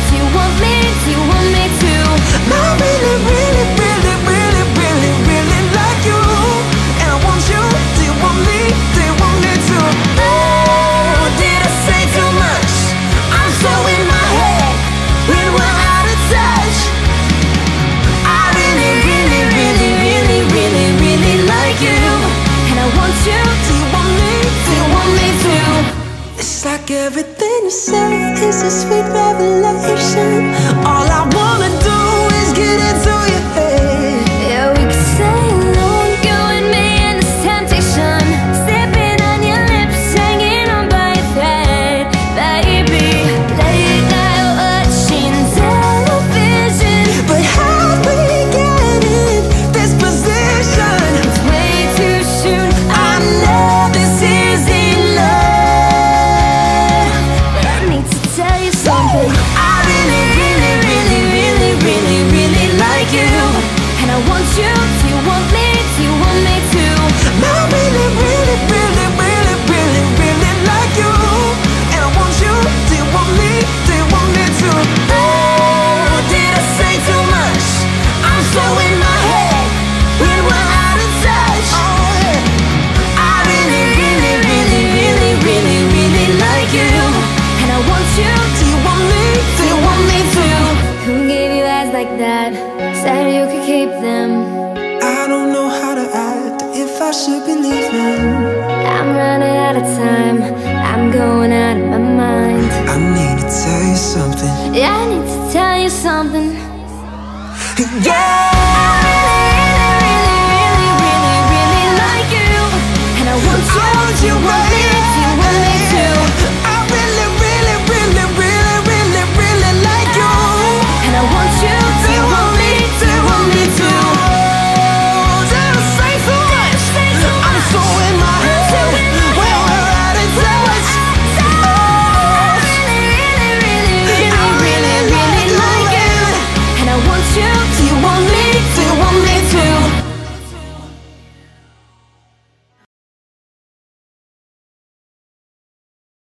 Do you want me? Do you want me to? I really, really, really, really, really, really like you, and I want you. Do you want me? Do you want me to? Oh, did I say too much? I'm so in my head when we're out of touch. I really, really, really, really, really, really like you, and I want you. Do you want me? Do you want me to? It's like everything you say is a sweet revelation. All I wanna do is get into your head. Yeah, we could stay alone, you and me in this temptation, sipping on your lips, hanging on by a thread, baby. Late night watching television, But how we get in this position? it's way too soon. I know this isn't love, but I need to tell you something. I really, really, really, really, really, really like you, and I want you. Do you want me? Do you want me to? I really, really, really, really, really, really like you, and I want you. Do you want me? Do you want me to? Oh, did I say too much? I'm so in my head when we're out of touch. Oh yeah. I really, really, really, really, really, really like you, and I want you. Do you want me? Do you want me to? Who gave you eyes like that? Said you could keep them. I don't know how to act if I should be leaving. I'm running out of time. I'm going out of my mind. I need to tell you something. Yeah, I need to tell you something. Yeah.